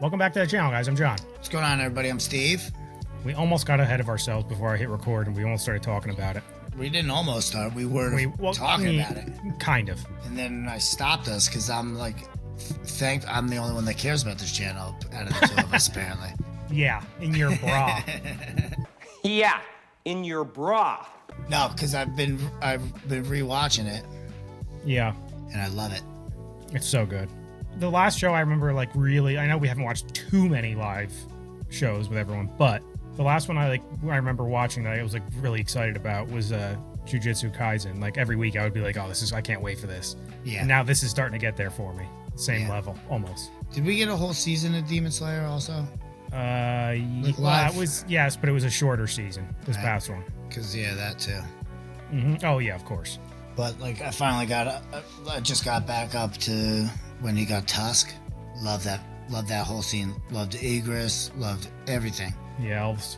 Welcome back to the channel, guys. I'm John. What's going on, everybody? I'm Steve. We almost got ahead of ourselves before I hit record, and we almost started talking about it. We didn't almost start. We were talking about it. Kind of. And then I stopped us because I'm like, I'm the only one that cares about this channel out of the two of us, apparently. Yeah, in your bra. Yeah, in your bra. No, because I've been rewatching it. Yeah. And I love it. It's so good. The last show I remember, like, really, I know we haven't watched too many live shows with everyone, but the last one I remember watching that I was like really excited about was Jujutsu Kaisen. Like every week I would be like, oh, I can't wait for this. Yeah. And now this is starting to get there for me. Same level, almost. Did we get a whole season of Demon Slayer also? It was, yes, but it was a shorter season, this past one. Because, that too. Mm-hmm. Oh, yeah, of course. But, like, I finally I just got back up to when he got Tusk. Loved that whole scene. Loved Igris. Loved everything. Yeah, elves.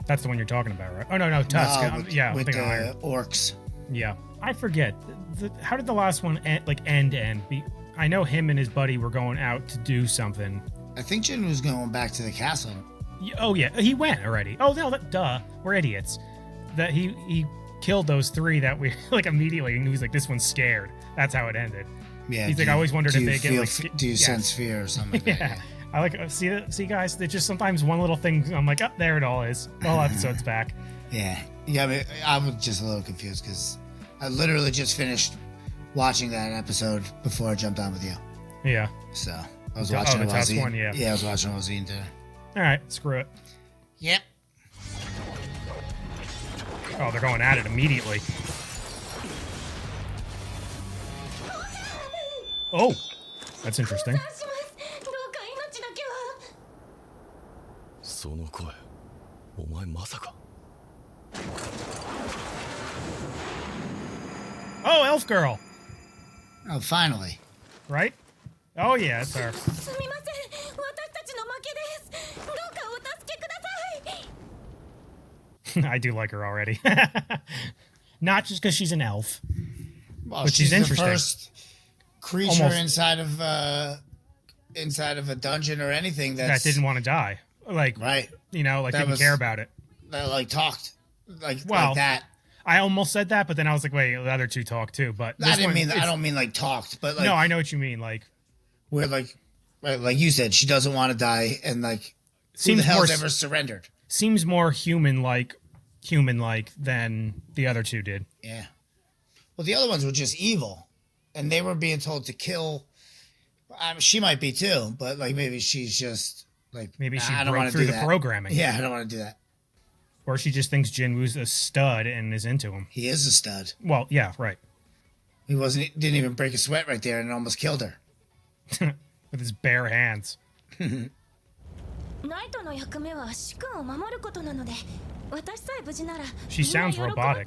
That's the one you're talking about, right? Oh, no, Tusk. No, with the orcs. Yeah. I forget. How did the last one end? I know him and his buddy were going out to do something. I think Jin was going back to the castle. Oh, yeah. He went already. Oh, no, duh. We're idiots. That he killed those three that we, like, immediately, and he was like, this one's scared. That's how it ended. Yeah. He's like, I always wondered if they get, like... Do you sense fear or something like that? Yeah. I like, see, guys, there's just sometimes one little thing, I'm like, oh, there it all is. The whole episode's back. Yeah. Yeah, I mean, I was just a little confused because I literally just finished watching that episode before I jumped on with you. Yeah. So, I was watching the Tusk one, yeah. Yeah, I was watching Ozine today. All right, screw it. Yep. Oh, they're going at it immediately. Oh, that's interesting. Oh, elf girl. Oh, finally. Right? Oh, yeah, it's her. I do like her already. Not just because she's an elf. Well, but she's interesting. The first creature inside of a dungeon or anything that didn't want to die. Like, right. Didn't care about it. That, talked. Like that. I almost said that, but then I was like, wait, the other two talk too. But I don't mean talked, but no, I know what you mean. Like, where like you said, she doesn't want to die, and who the hell's ever surrendered? Seems more human-like than the other two did. Yeah. Well, the other ones were just evil, and they were being told to kill. She might be too, but maybe she's just maybe she broke through the programming. Yeah, I don't want to do that. Or she just thinks Jinwoo's a stud and is into him. He is a stud. Well, yeah, right. He didn't even break a sweat right there, and it almost killed her. With his bare hands. She sounds robotic.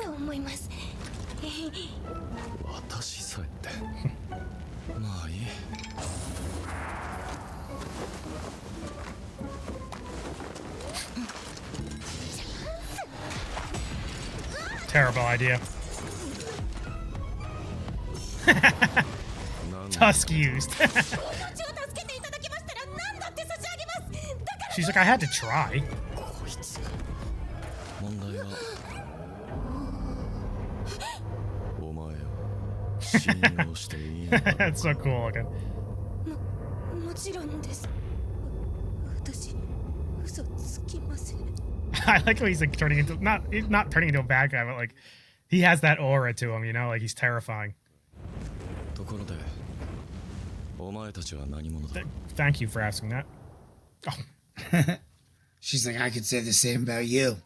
Terrible idea. Tusk used. She's like, I had to try. That's so cool looking. I like how he's like turning into not turning into a bad guy, but he has that aura to him, like he's terrifying. Thank you for asking that. Oh. She's like, I could say the same about you.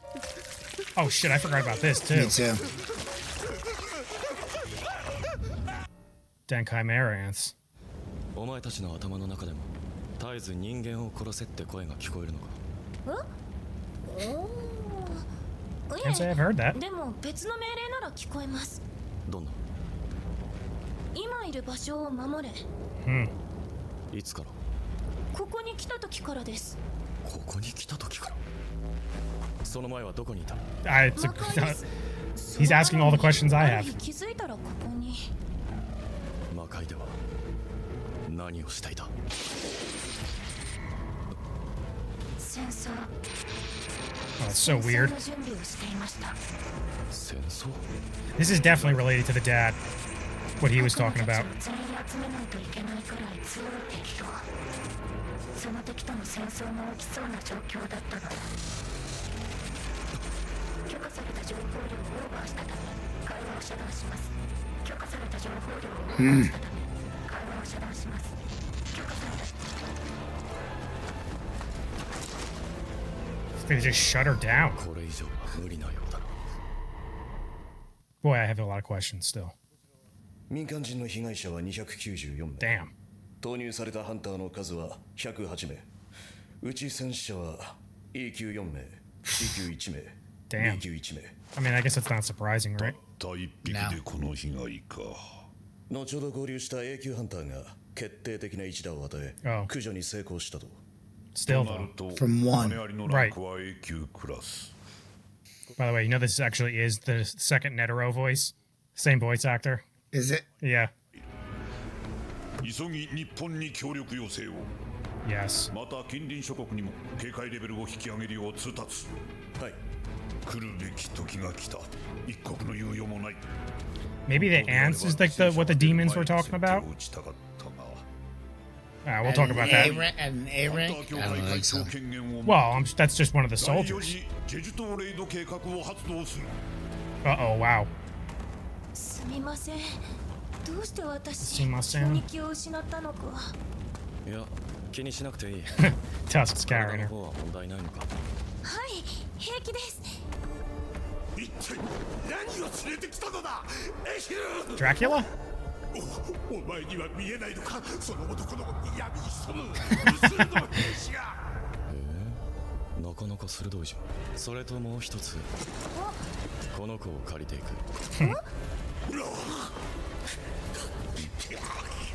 Oh shit, I forgot about this too. Me too. Dan Chimera ants. Can't say I've heard that. He's asking all the questions I have. Oh, that's so weird. This is definitely related to the dad. What he was talking about. They just shut her down. Boy, I have a lot of questions still. 民間人の被害者は294名。 Damn. 投入されたハンターの数は108名。うち戦死者は E 級4名、C 級1名、Damn. B 級1名。 I mean, I guess that's not surprising, right? たった一匹でこの被害か。後ほど合流した A 級ハンターが決定的な一打を与え、 Oh. 駆除に成功したと。 Still, とな though. ると From one. 羽ありのランクは A 級クラス。 By the way, you know this actually is the second Netero voice? Same voice actor. Is it? Yeah. 急ぎ日本に協力要請を。 Yes. また近隣諸国にも警戒レベルを引き上げるよう通達。はい。来るべき時が来た。一刻の猶予もない。 Maybe the ants is like what the demons were talking about? We'll talk about that. An A rank? I don't think so. Well, that's just one of the soldiers. ジェジュ島レイド計画を発動する。 Uh-oh, wow. すみません。どうして私すみません。衝撃を失ったのか。いや、気にしなくていい。 Tusk's carrying の her. 方は問題ないのか。はい、平気です。一体何を連れてきたのだ、エヒル。 Dracula? お前には見えないのか、その男の闇潜む無数の兵士が。なかなか鋭いじゃん。それともう一つ。この子を借りていく。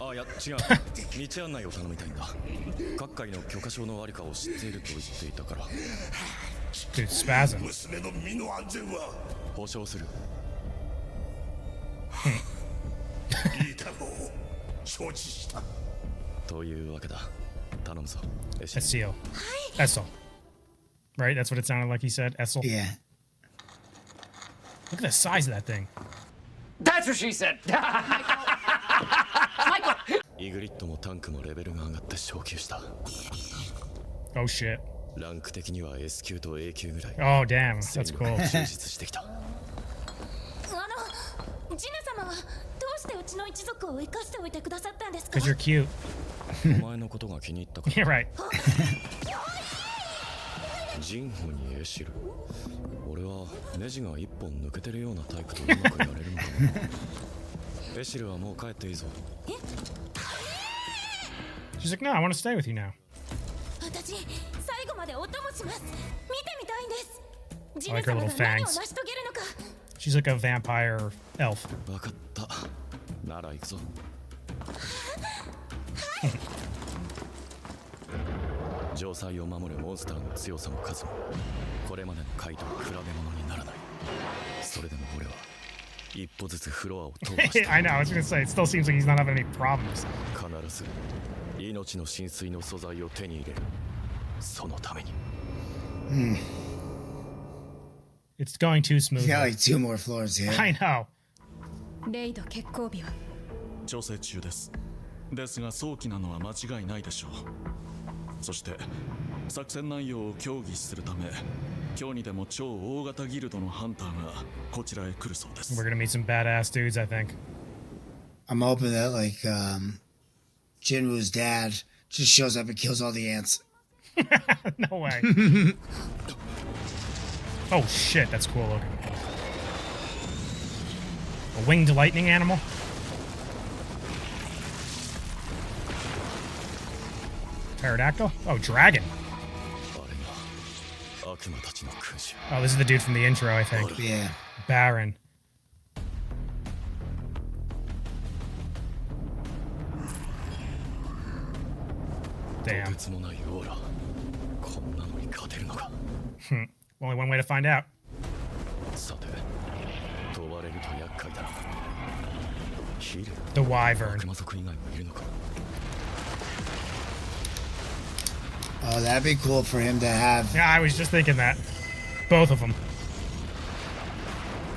あ、いや違う。道案内を頼みたいんだ。各界の許可証のありかを知っていると言っていたから。 Dude, spasm. 娘の身の安全は保証する。いいだろう。承知した。というわけだ。頼むぞ。Esil. Essel. Right? That's what it sounded like he said. Essel. Yeah. Look at the size of that thing. That's what she said. イグリッドもタンクもレベルが上がって昇級した。 Oh, shit. ランク的には S 級と A 級ぐらい。 Oh, damn. That's cool. 充実してきた。ジヌ様はどうしてうちの一族を生かしておいてくださったんですか。 Because you're cute. お前のことが気に入ったか Yeah, ら。 right. ジンホにエシル。俺はネジが一本抜けてるようなタイプとうまくやれるのかな。エシルはもう帰っていいぞ。 She's like, no, I want to stay with you now. 私、最後までお供します。見てみたいんです。ジ I ヌ like her 様 little が何を fangs. 成し遂げるのか。 She's like a vampire elf. わかった。なら行くぞ。城塞を守るモンスターの強さも数もこれまでの怪と比べ物にならない。それでも俺は一歩ずつフロアを飛ばした。 I know, I was gonna say, it still seems like he's not having any problems. 必ず命の浸水の素材を手に入れる。そのために。It's going too He's smoothly. got like 2 more floors here. I know. レイド決行日は調整中です。ですが早期なのは間違いないでしょう。そして作戦内容を協議するため、今日にでも超大型ギルドのハンターがこちらへ来るそうです。 We're gonna meet some badass dudes, I think. I'm hoping that like Jinwoo's dad just shows up and kills all the ants. No way. Oh shit, that's cool looking. A winged lightning animal? Pterodactyl? Oh, dragon. あれが悪魔たちの君主。 Oh, this is the dude from the intro, I think. Yeah. Baron. Damn. とてつもないオーラ。こんなのに勝てるのか。 Only one way to find out. さて、飛ばれると厄介だな。ヒール The wyvern. 悪魔族以外もいるのか。Oh, that'd be cool for him to have. Yeah, I was just thinking that. Both of them.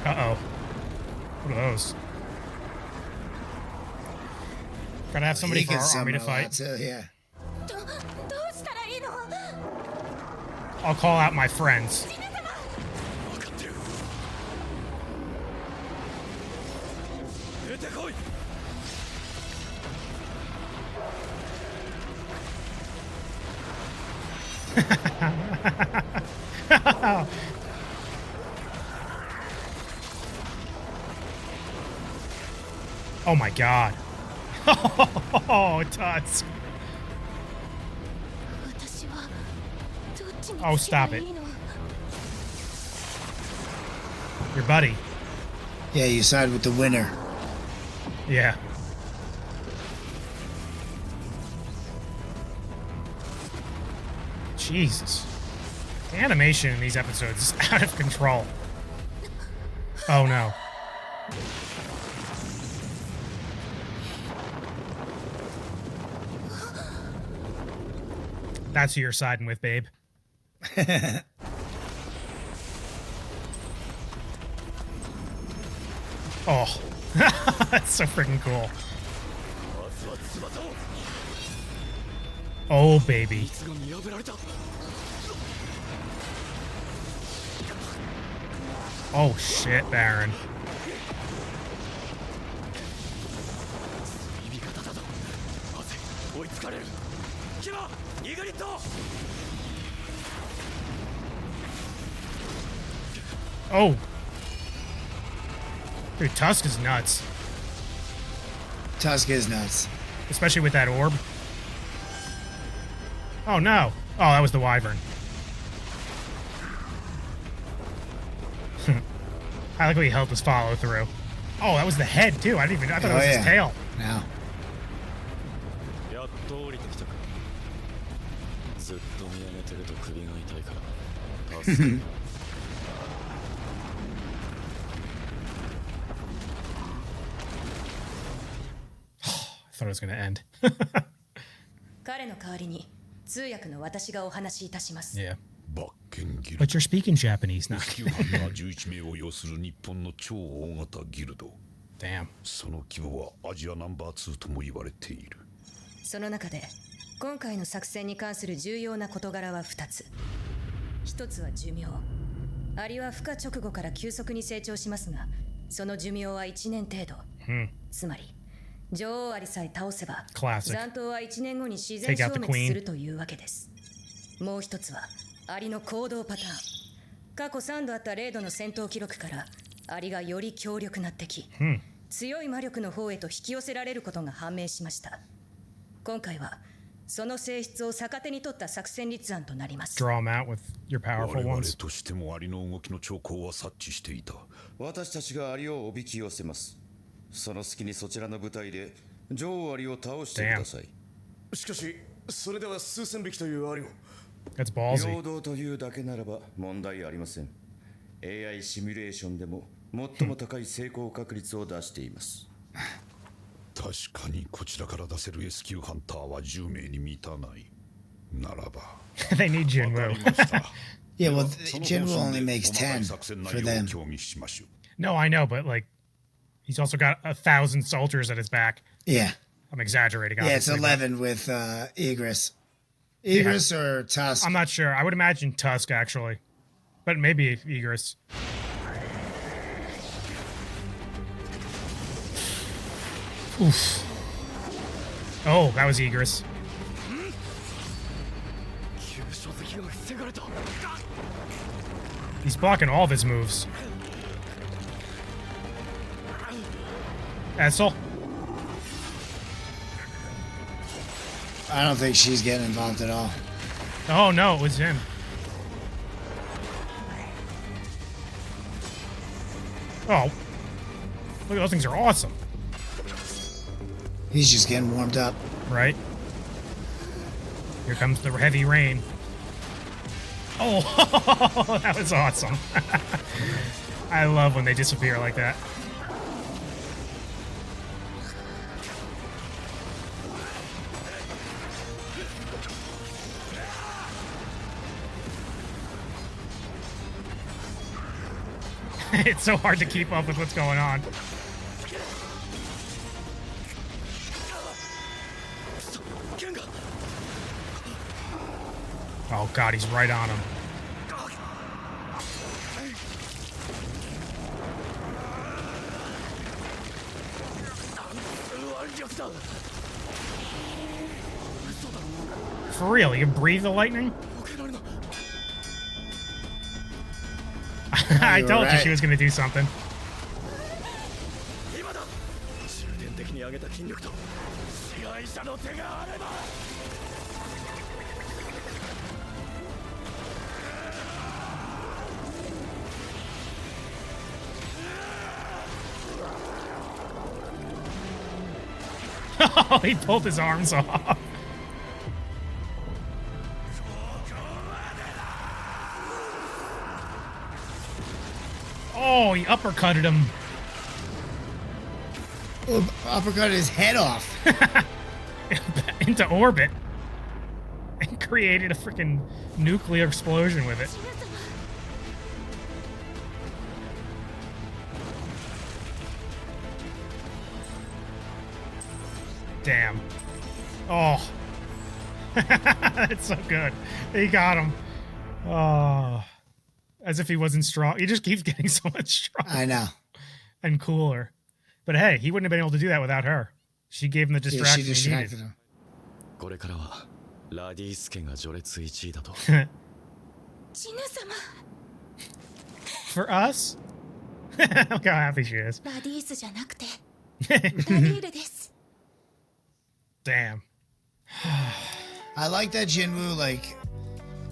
Uh-oh. What are those? Gotta have somebody He for can our army to summon a lot fight. too, yeah. どうしたらいいの？ I'll call out my friends. 分かってる出てこい Oh my god. Oh, Tusk. 私はどっちに Oh, つけば stop い it. いの？ Your buddy. Yeah, you side with the winner. Yeah. Jesus. The animation in these episodes is out of control. Oh no. That's who you're siding with, babe. Oh. That's so freaking cool. Oh, baby. いつが見破られた Oh, shit, Baron. 味方だとなぜ追いつかれるキライグリット Oh. Dude, Tusk is nuts. Tusk is nuts. Especially with that orb. Oh, no. Oh, that was the wyvern. I like how he held his follow through. Oh, that was the head, too. I thought it was his tail. No. やっと降りてきたかずっと見上げてると首が痛いから助かる I thought it was going to end. 彼の代わりに通訳の私がお話しいたします。 Yeah. バッケンギル But you're speaking Japanese now. レスキューハンター11名を要する日本の超大型ギルド Damn. その規模はアジアナンバー2とも言われているその中で今回の作戦に関する重要な事柄は2つ。1つは寿命。アリは孵化直後から急速に成長しますが、その寿命は1年程度。つまり女王アリさえ倒せば Classic. 残党は1年後に自然 Take 消 out the 滅 queen. するというわけです。もう一つはアリの行動パターン。過去3度あったレイドの戦闘記録からアリがより強力な敵、強い魔力の方へと引き寄せられることが判明しました。今回はその性質を逆手に取った作戦立案となります。 Draw them out with your 我 powerful 々 ones. としてもアリの動きの兆候は察知していた私たちがアリをおびき寄せます。その隙にそちらの部隊で女王アリを倒してください。しかしそれでは数千匹というアリを That's ballsy. 平等というだけならば問題ありません。AI シミュレーションでも最も高い成功確率を出しています。確かにこちらから出せる S 級ハンターは10名に満たないならば They need わか Jinwoo. りました Yeah, well, その Jinwoo 方針 only で makes 細かい 10作戦内 for 容を them. 協議しましょう No, I know, but like, he's also got 1,000 soldiers at his back. Yeah. I'm exaggerating. Yeah, it's Obviously, but 11 with Igris. Igris or Tusk? I'm not sure. I would imagine Tusk actually, but maybe Igris. Oof. Oh, that was Igris. 急所敵が防がれた He's blocking all of his moves. Edsel? I don't think she's getting involved at all. Oh no, it was him. Oh. Look, those things are awesome, He's just getting warmed up. right? Here comes the heavy rain. Oh, that was awesome. I love when they disappear like that. It's so hard to keep up with what's going on. Oh god, he's right on him. For real, you can breathe the lightning? I told you she was going to do something. Oh, he pulled his arms off. Oh, he uppercutted him. Oh, uppercut his head off. Into orbit. And created a freaking nuclear explosion with it. Damn. Oh. That's so good. He got him. Oh. As if he wasn't strong. He just keeps getting so much stronger. I know. And cooler. But hey, he wouldn't have been able to do that without her. She gave him the distraction she distracted he him. これからはラディス家が序列1位だと。ジヌ様。 For us? Look how happy she is. ラディースじゃなくてラディールです。 Damn. I like that Jinwoo, like,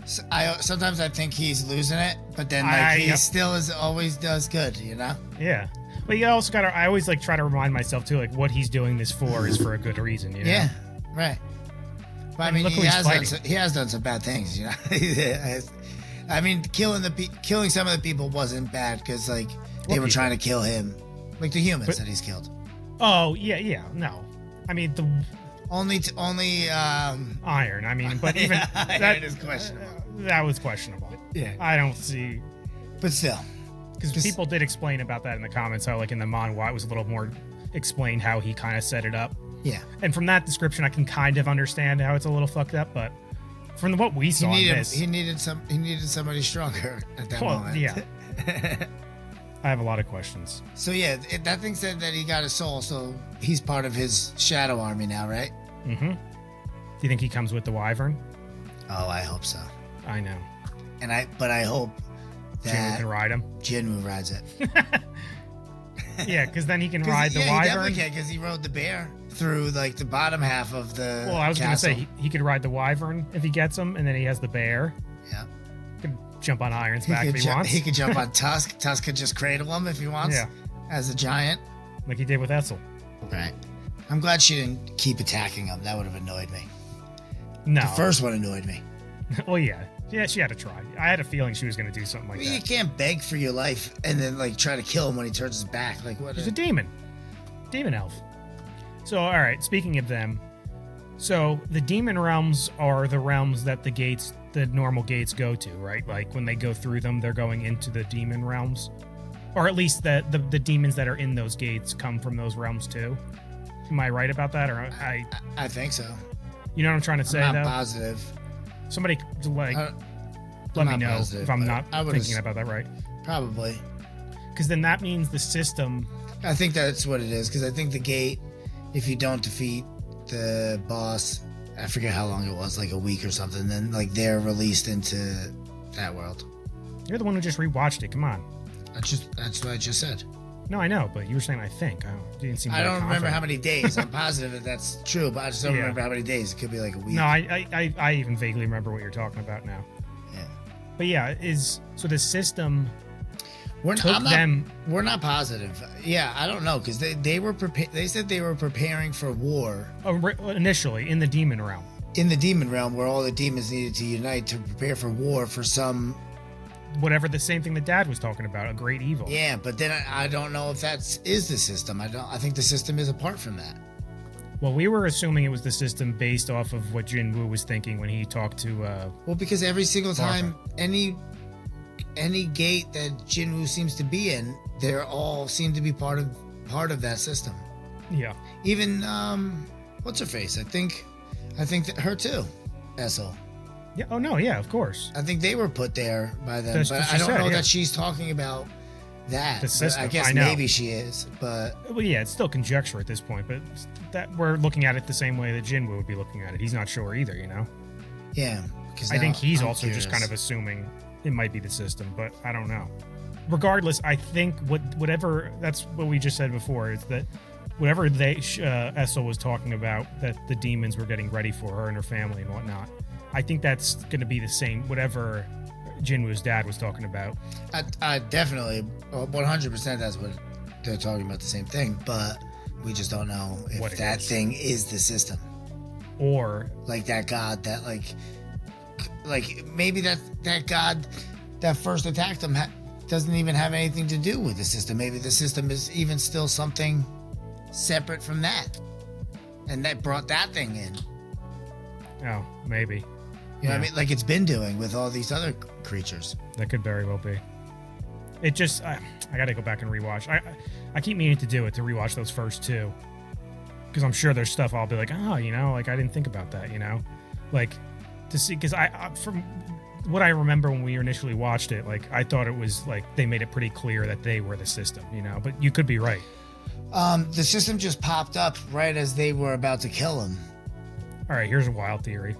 sometimes I think he's losing it, but then like he still always does good, you know? Yeah. But you also gotta, I always like try to remind myself too, like what he's doing this for is for a good reason, you know? Yeah, right. But I mean, look he who he's has done some bad things, you know? I mean, killing some of the people wasn't bad because like they were trying to kill him, like the humans that he's killed. Oh yeah, no. I mean the only Iron. I mean, but even that is questionable. That was questionable. Yeah, I don't see. But still, because people did explain about that in the comments, how like in the manhwa it was a little more explained how he kind of set it up. Yeah, and from that description, I can kind of understand how it's a little fucked up, but from what we saw, he needed somebody stronger at that moment. Yeah. I have a lot of questions. So yeah, that thing said that he got a soul, so he's part of his shadow army now, right? Mm-hmm. Do you think he comes with the wyvern? Oh, I hope so. I know. But I hope that Jinwoo can ride him. Jinwoo rides it. Yeah, because then he can ride the wyvern. He definitely can, because he rode the bear through like the bottom half of the. Well, I was going to say he could ride the wyvern if he gets him, and then he has the bear. Yeah. Could jump on Iron's back if he wants. He could jump on Tusk. Tusk could just cradle him if he wants. Yeah. As a giant. Like he did with ESIL. Right. I'm glad she didn't keep attacking him. That would have annoyed me. No. The first one annoyed me. Well, yeah. Yeah, she had to try. I had a feeling she was going to do something like that. You can't beg for your life and then like try to kill him when he turns his back. Like what? He's a demon. Demon elf. So, all right, speaking of them. So, the demon realms are the realms that the normal gates go to, right? Like when they go through them, they're going into the demon realms. Or at least the demons that are in those gates come from those realms too. Am I right about that? Or I think so. You know what I'm trying to say, I'm not though? positive. Somebody let me know positive, if I'm not thinking just, about that right. Probably. Because then that means the system. I think that's what it is. Because I think the gate, if you don't defeat the boss, I forget how long it was, like a week or something, then like they're released into that world. You're the one who just rewatched it. Come on. That's what I just said. No, I know, but you were saying I think. I don't remember how many days. I'm positive that that's true, but I just don't remember how many days. It could be like a week. No, I even vaguely remember what you're talking about now. Yeah. But yeah, so the system we're not positive. Yeah, I don't know, because they said they were preparing for war. Initially, in the demon realm. In the demon realm, where all the demons needed to unite to prepare for war for some... Whatever, the same thing that Dad was talking about, a great evil. Yeah, but then I don't know if that is the system. I think the system is apart from that. Well, we were assuming it was the system based off of what Jinwoo was thinking when he talked to... well, because every single time any any gate that Jinwoo seems to be in, they're all seem to be part of that system. Yeah. Even what's her face? I think that her too. ESIL. Yeah. Oh no. Yeah. Of course. I think they were put there by them, That's but what she I don't said, know yeah. that she's talking about that. The system, I guess I know. maybe she is, but Well, yeah, it's still conjecture at this point, but that we're looking at it the same way that Jinwoo would be looking at it. He's not sure either, you know. yeah. I think he's I'm also just curious. kind of assuming it might be the system, but I don't know. Regardless, I think whatever that's what we just said before is that whatever ESIL was talking about, that the demons were getting ready for her and her family and whatnot. I think that's going to be the same. Whatever Jinwoo's dad was talking about. I definitely 100% that's what they're talking about, the same thing, but we just don't know if What it that is. thing is the system. Or Like that god that like maybe that god that first attacked them doesn't even have anything to do with the system. Maybe the system is even still something separate from that, and that brought that thing in. oh, maybe You know what I mean? Like it's been doing with all these other creatures. that could very well be. It just I got to go back and rewatch. I keep meaning to do it, to rewatch those first two, because I'm sure there's stuff I'll be like, oh, you know, like I didn't think about that, you know, like to see, because I from what I remember when we initially watched it, like I thought it was like they made it pretty clear that they were the system, you know, but you could be right. The system just popped up right as they were about to kill him. All right, here's a wild theory.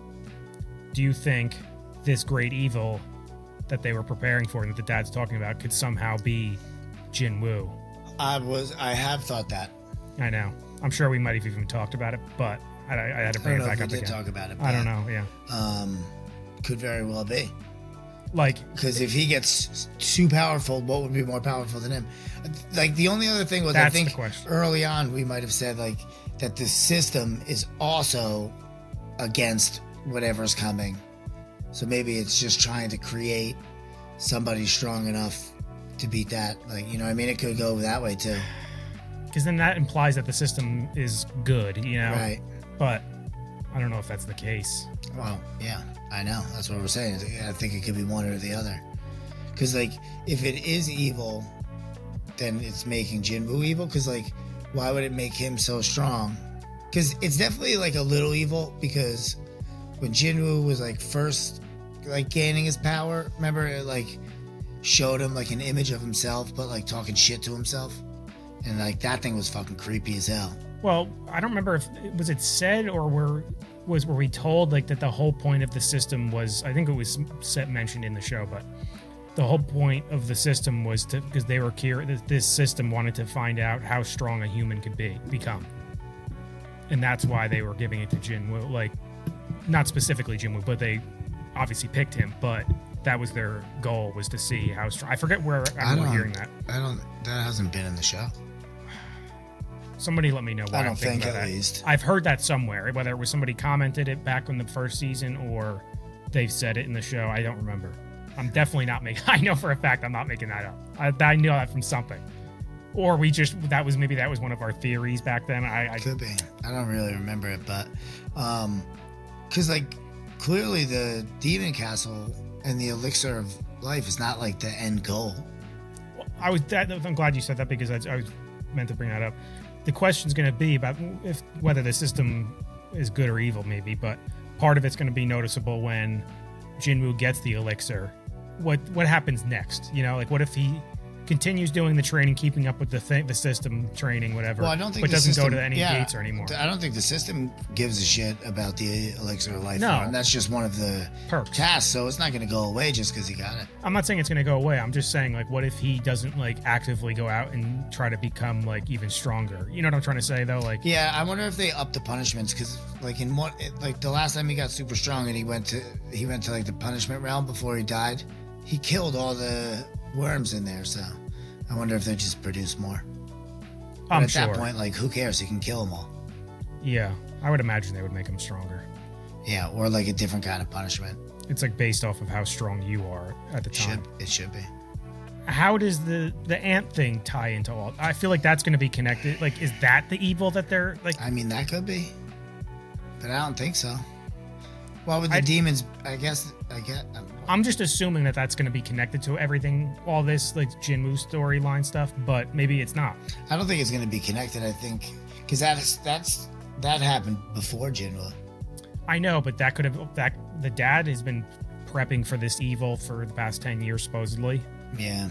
Do you think this great evil that they were preparing for and that the dad's talking about could somehow be Jinwoo? I have thought that. I know. I'm sure we might have even talked about it, but I had to I bring don't it know if back we up did again. talk about it. I don't but, know. Yeah. Could very well be. Like, Because if he gets too powerful, what would be more powerful than him? Like the only other thing was, I That's the think question. early on we might have said like that the system is also against whatever's coming. So maybe it's just trying to create somebody strong enough to beat that. Like, you know what I mean? It could go that way too. because then that implies that the system is good, you know? Right. But I don't know if that's the case. Well, yeah, I know. That's what we're saying. I think it could be one or the other. Because, like, if it is evil, then it's making Jinwoo evil. Because, like, why would it make him so strong? Because it's definitely, like, a little evil. Because when Jinwoo was, like, first, like, gaining his power, remember, it, like, showed him, like, an image of himself, but, like, talking shit to himself. And, like, that thing was fucking creepy as hell. Well, I don't remember if was it said or were we told like that the whole point of the system was, I think it was mentioned in the show, but the whole point of the system was to, because they were curious, this system wanted to find out how strong a human could become, and that's why they were giving it to Jinwoo. Like, not specifically Jinwoo, but they obviously picked him. But that was their goal, was to see how strong. I forget where I remember hearing that. That hasn't been in the show. Somebody let me know why I don't I'm thinking think, about at that. least. I've heard that somewhere, whether it was somebody commented it back in the first season or they've said it in the show. I don't remember. I'm definitely not making. I know for a fact I'm not making that up. I know that from something, or that was one of our theories back then. I Could be. I don't really remember it, but because like clearly the demon castle and the elixir of life is not like the end goal. I'm glad you said that, because I was meant to bring that up. The question's going to be about whether the system is good or evil, maybe, but part of it's going to be noticeable when Jinwoo gets the elixir. What happens next? You know, like what if he continues doing the training, keeping up with the system training, whatever, Well, I don't think but the doesn't system, go to any yeah, gates or anymore. I don't think the system gives a shit about the elixir of life. No. And that's just one of the Perks. tasks, so it's not going to go away just because he got it. I'm not saying it's going to go away. I'm just saying, like, what if he doesn't like actively go out and try to become like even stronger? You know what I'm trying to say, though? Like, Yeah, I wonder if they up the punishments, because like like the last time he got super strong and he went to like the punishment realm before he died, he killed all the worms in there. So I wonder if they just produce more. But I'm at sure. that point, like, who cares? He can kill them all. Yeah, I would imagine they would make him stronger. Yeah, or like a different kind of punishment. It's like based off of how strong you are at the time. It should be. How does the ant thing tie into all? I feel like that's going to be connected. Like, is that the evil that they're like? I mean, that could be, but I don't think so. Why would the demons? I get. I'm just assuming that that's going to be connected to everything, all this like Jinwoo storyline stuff, but maybe it's not. I don't think it's going to be connected. I think because that happened before Jinwoo. I know, but the dad has been prepping for this evil for the past 10 years supposedly. Yeah.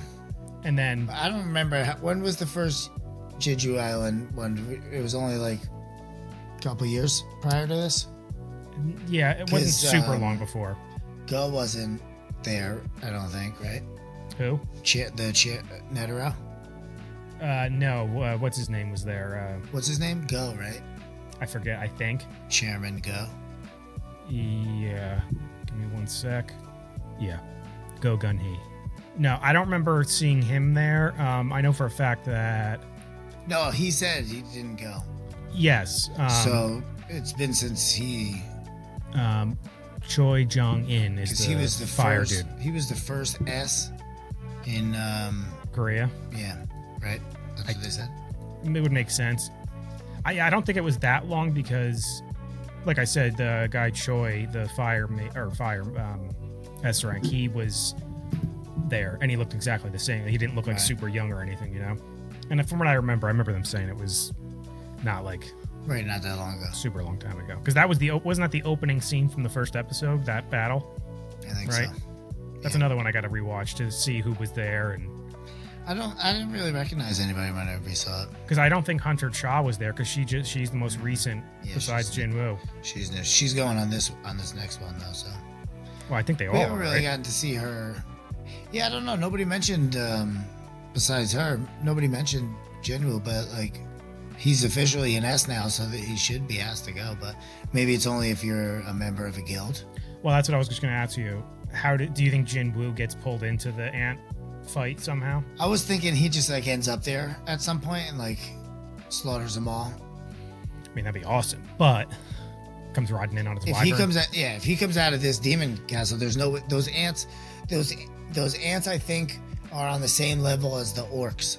And then I don't remember when was the first Jeju Island one. It was only like a couple years prior to this. Yeah, it wasn't super long before. Go wasn't there, I don't think, right? Who? Netero? No. What's his name was there? What's his name? Go, right? I forget. I think. Chairman Go. Yeah. Give me one sec. Yeah. Go Gun-hee. No, I don't remember seeing him there. I know for a fact that. No, he said he didn't go. Yes. So it's been since he. Choi Jong-in is the, he was the fire first, dude. He was the first S in Korea. Yeah, right. That's what they said. It would make sense. I don't think it was that long because, like I said, the guy Choi, the fire S rank, he was there and he looked exactly the same. He didn't look like super young or anything, you know. And from what I remember them saying it was not like. Right, not that long ago. Super long time ago. Because that was wasn't that the opening scene from the first episode, that battle? I think right? so. That's another one I got to rewatch to see who was there. And I didn't really recognize anybody when I saw it. Because I don't think Hunter Cha was there because she's the most recent besides Jinwoo. She's going on this next one though. So. Well, I think they all. We haven't really gotten to see her. Yeah, I don't know. Nobody mentioned besides her. Nobody mentioned Jinwoo, but like. He's officially an S now, so that he should be asked to go. But maybe it's only if you're a member of a guild. Well, that's what I was just going to ask you. Do you think Jinwoo gets pulled into the ant fight somehow? I was thinking he just like ends up there at some point and like slaughters them all. I mean, that'd be awesome. But comes riding in on his wyvern. If he comes out of this demon castle, there's no those ants. Those ants, I think, are on the same level as the orcs.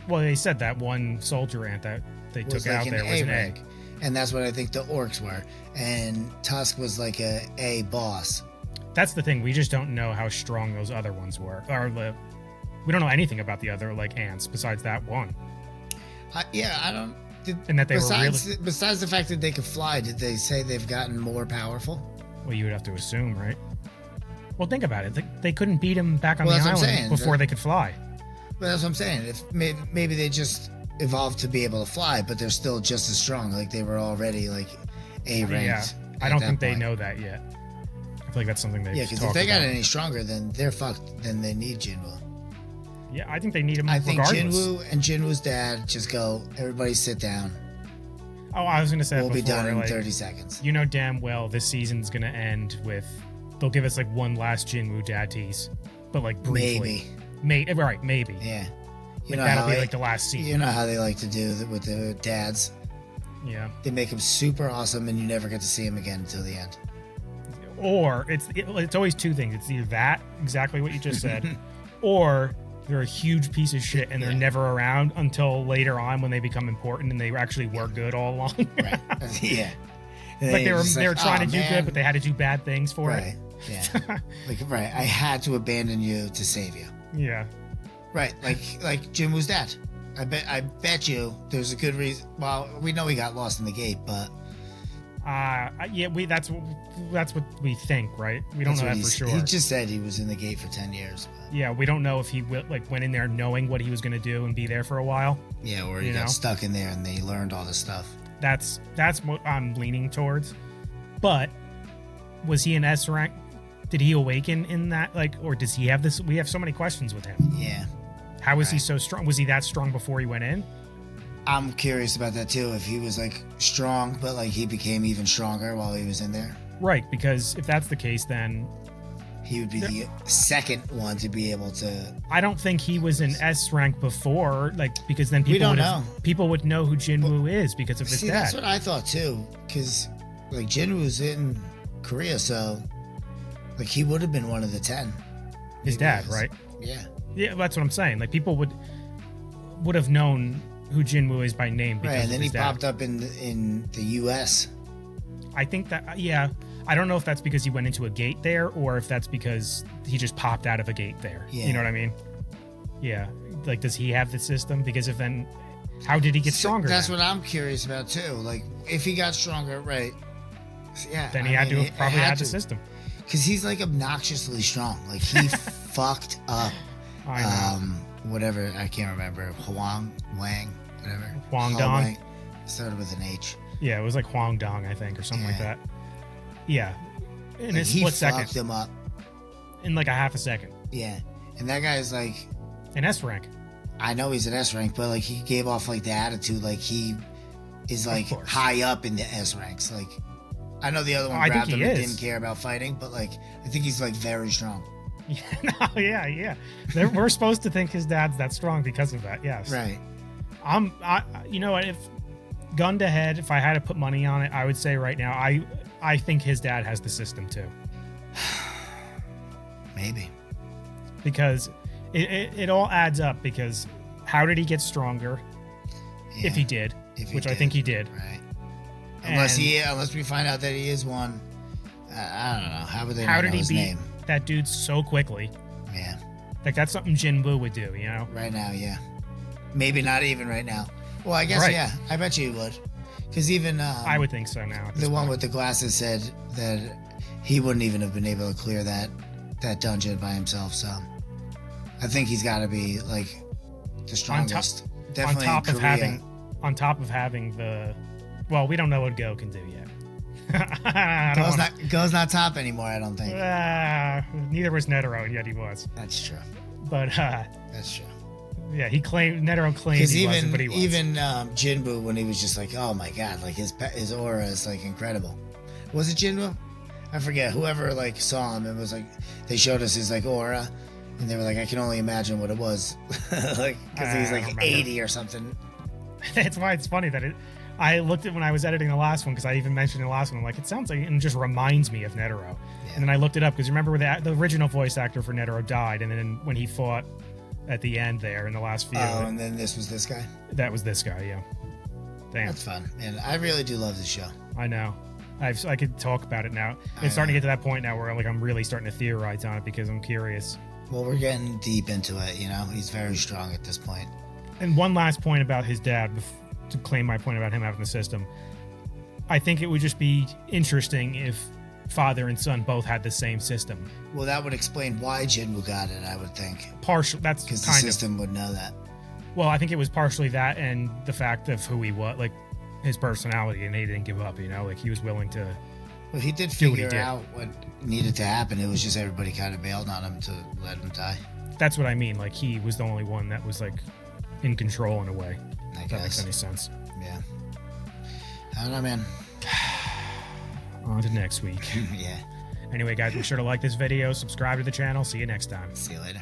Well, they said that one soldier ant that they took out there was an egg. And that's what I think the orcs were. And Tusk was like a boss. That's the thing. We just don't know how strong those other ones were. We don't know anything about the other like ants besides that one. I don't. And that they were really. Besides the fact that they could fly, did they say they've gotten more powerful? Well, you would have to assume, right? Well, think about it. They couldn't beat him back on the island before they could fly. But that's what I'm saying. If maybe they just evolved to be able to fly, but they're still just as strong. Like they were already like A ranked. Yeah, I don't think they know that yet. I feel like that's something they. Yeah, because if they got any stronger, then they're fucked. Then they need Jinwoo. Yeah, I think they need him. I think regardless. Jinwoo and Jinwoo's dad just go. Everybody sit down. Oh, I was gonna say we'll before, be done in like, 30 seconds. You know damn well this season's gonna end with they'll give us like one last Jinwoo dad tease, but like briefly. Right, maybe. Yeah. You know that'll be like the last scene. You know how they like to do with the dads. Yeah. They make them super awesome, and you never get to see them again until the end. Or it's always two things. It's either that, exactly what you just said, or they're a huge piece of shit and they're never around until later on when they become important and they actually were good all along. Right. Yeah. Like they were trying to do good, but they had to do bad things for it. Yeah. I had to abandon you to save you. Yeah. Right. Like Jinwoo's dad. I bet you there's a good reason. Well, we know he got lost in the gate, but that's what we think, right? We don't know that for sure. He just said he was in the gate for 10 years. But. Yeah, we don't know if he went in there knowing what he was going to do and be there for a while. Yeah, or he got stuck in there and they learned all this stuff. That's what I'm leaning towards. But was he an S rank? Did he awaken in that or does he have this? We have so many questions with him. Yeah. How was he so strong? Was he that strong before he went in? I'm curious about that too. If he was strong, but he became even stronger while he was in there. Right, because if that's the case, then he would be the second one to be able to. I don't think he was an S rank before, because then people would know who Jinwoo is because of his dad. That's what I thought too, because Jinwoo's in Korea, so he would have been one of the 10. His dad, right? Yeah. Yeah, that's what I'm saying. People would have known who Jinwoo is by name because right, and then he popped up in the U.S. I think that I don't know if that's because he went into a gate there or if that's because he just popped out of a gate there. Yeah. You know what I mean? Yeah. Like, does he have the system? Because if then, how did he get stronger? That's then? what I'm curious about too. Like, if he got stronger, right? Yeah. Then he had to have probably had the system. Because he's like obnoxiously strong. Like he fucked up. I know. Whatever, I can't remember. Wang, whatever. Huang Dong. Wang. Started with an H. Yeah, it was like Huang Dong, I think, or something like that. Yeah. In Like, a split second. He fucked him up. In like a half a second. Yeah. And that guy's like... An S rank. I know he's an S rank, but like he gave off like the attitude like he is like high up in the S ranks. Like, I know the other one grabbed him and didn't care about fighting, but like I think he's like very strong. Yeah. We're supposed to think his dad's that strong because of that. Yes. Right. You know what? If gun to head, if I had to put money on it, I would say right now, I think his dad has the system too. Maybe. Because it all adds up. Because how did he get stronger? Yeah, if he did, which I think he did. Right. Unless we find out that he is one. I don't know. How would they know his name? That dude so quickly? Yeah. Like, that's something Jin Woo would do, you know? Right now, yeah. Maybe not even right now. Well, I guess, yeah. I bet you he would. Because even... I would think so now. The one with the glasses said that he wouldn't even have been able to clear that dungeon by himself, so... I think he's got to be, like, the strongest. Definitely on top of Korea. having the... Well, we don't know what Go can do yet. Go's not top anymore, I don't think. Neither was Netero, and yet he was. That's true. But that's true. Yeah, Netero claimed he wasn't, but he was. Even Jinbu, when he was just like, oh my god, like his aura is like incredible. Was it Jinbu? I forget. Whoever like saw him, it was like they showed us his like aura, and they were like, I can only imagine what it was, like because he's like 80 or something. That's why it's funny that I looked at when I was editing the last one because I even mentioned the last one. I'm like, it sounds like it just reminds me of Netero. Yeah. And then I looked it up because remember where the original voice actor for Netero died, and then when he fought at the end there in the last few. Oh, and then this was this guy? That was this guy, yeah. Damn. That's fun. And I really do love this show. I know. I could talk about it now. It's starting to get to that point now where like I'm really starting to theorize on it because I'm curious. Well, we're getting deep into it, you know? He's very strong at this point. And one last point about his dad, to claim my point about him having the system. I think it would just be interesting if father and son both had the same system. Well, that would explain why Jinwoo got it, I would think. That's because the system would know that. Well, I think it was partially that and the fact of who he was, like his personality, and he didn't give up, you know? Like he was willing to... Well, he did figure out what needed to happen. It was just everybody kind of bailed on him to let him die. That's what I mean. Like he was the only one that was like in control in a way. I guess. If that makes any sense. Yeah. I don't know, man. On to next week. Yeah. Anyway, guys, be sure to like this video, subscribe to the channel. See you next time. See you later.